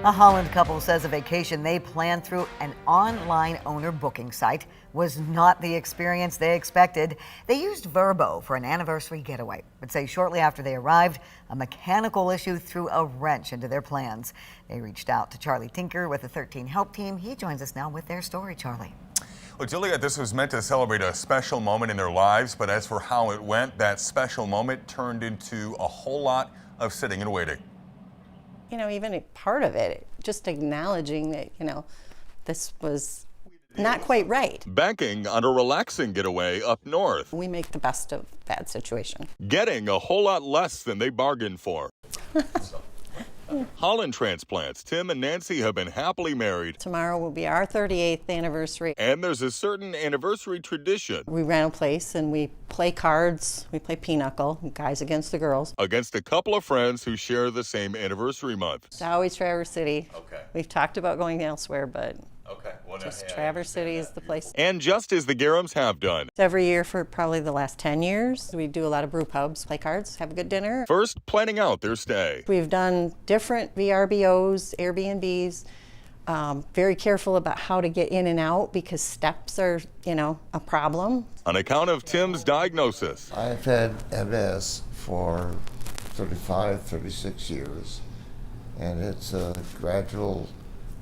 A Holland couple says a vacation they planned through an online owner booking site was not the experience they expected. They used Vrbo for an anniversary getaway, but say shortly after they arrived, a mechanical issue threw a wrench into their plans. They reached out to Charlie Tinker with the 13 Help team. He joins us now with their story. Charlie. Well, Juliet, this was meant to celebrate a special moment in their lives, but as for how it went, that special moment turned into a whole lot of sitting and waiting. You know, even a part of it, just acknowledging that, this was not quite right. Banking on a relaxing getaway up north. We make the best of a bad situation. Getting a whole lot less than they bargained for. Holland transplants. Tim and Nancy have been happily married. Tomorrow will be our 38th anniversary. And there's a certain anniversary tradition. We rent a place and we play cards. We play pinochle, guys against the girls. Against a couple of friends who share the same anniversary month. It's always Traverse City. Okay. We've talked about going elsewhere, but okay. Well, just Traverse City is the place. And just as the Gerhams have done. Every year for probably the last 10 years, we do a lot of brew pubs, play cards, have a good dinner. First, planning out their stay. We've done different VRBOs, Airbnbs, very careful about how to get in and out because steps are, a problem. On account of Tim's diagnosis. I've had MS for 35, 36 years, and it's a gradual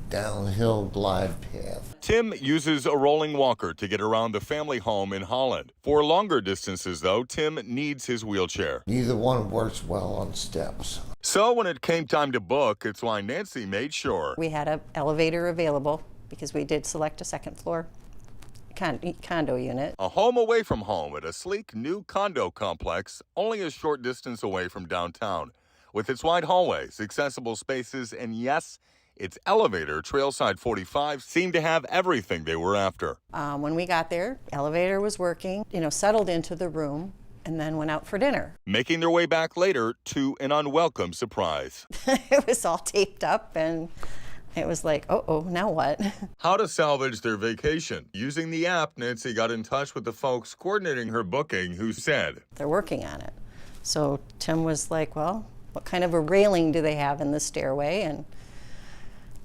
downhill glide path. Tim uses a rolling walker to get around the family home in Holland. For longer distances, though, Tim needs his wheelchair. Neither one works well on steps. So when it came time to book, it's why Nancy made sure. We had an elevator available because we did select a second floor condo unit. A home away from home at a sleek new condo complex only a short distance away from downtown. With its wide hallways, accessible spaces, and yes, its elevator, Trailside 45, seemed to have everything they were after. When we got there, elevator was working, settled into the room, and then went out for dinner. Making their way back later to an unwelcome surprise. It was all taped up, and it was like, uh-oh, now what? How to salvage their vacation. Using the app, Nancy got in touch with the folks coordinating her booking who said, they're working on it. So Tim was like, well, what kind of a railing do they have in the stairway? And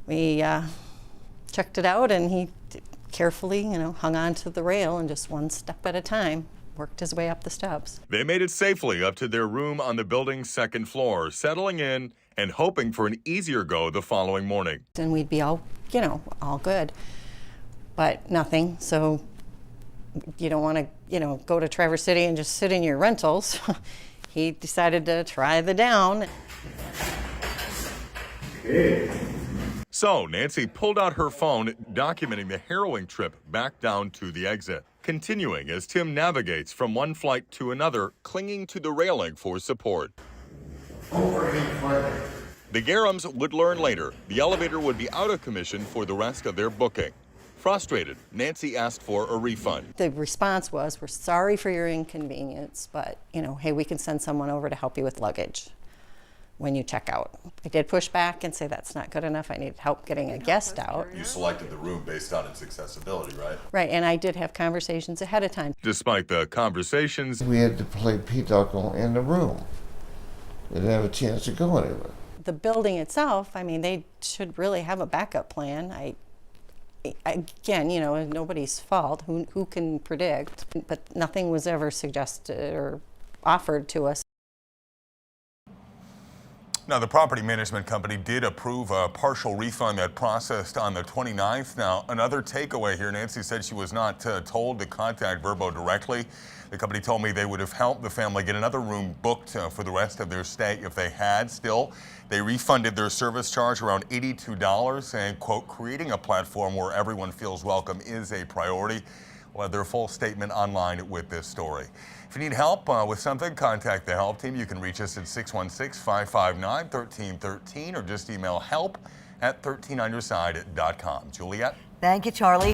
we checked it out, and he carefully, hung on to the rail and just one step at a time worked his way up the steps. They made it safely up to their room on the building's second floor, settling in and hoping for an easier go the following morning. And we'd be all good, but nothing. So you don't want to, go to Traverse City and just sit in your rentals. He decided to try the down. So Nancy pulled out her phone, documenting the harrowing trip back down to the exit. Continuing as Tim navigates from one flight to another, clinging to the railing for support. The Gerhams would learn later the elevator would be out of commission for the rest of their booking. Frustrated, Nancy asked for a refund. The response was, we're sorry for your inconvenience, but, hey, we can send someone over to help you with luggage when you check out. I did push back and say that's not good enough. I need help getting a guest out. You selected the room based on its accessibility, right? Right, and I did have conversations ahead of time. Despite the conversations, We had to play pinochle in the room. They didn't have a chance to go anywhere. The building itself, they should really have a backup plan. Again, nobody's fault. Who can predict? But nothing was ever suggested or offered to us. now the property management company did approve a partial refund that processed on the 29th. Now, another takeaway here, Nancy said she was not told to contact Vrbo directly. The company told me they would have helped the family get another room booked for the rest of their stay if they had. Still, they refunded their service charge around $82, saying, quote, creating a platform where everyone feels welcome is a priority. We'll have their full statement online with this story. If you need help with something, contact the help team. You can reach us at 616-559-1313 or just email help@13underside.com. Juliet? Thank you, Charlie.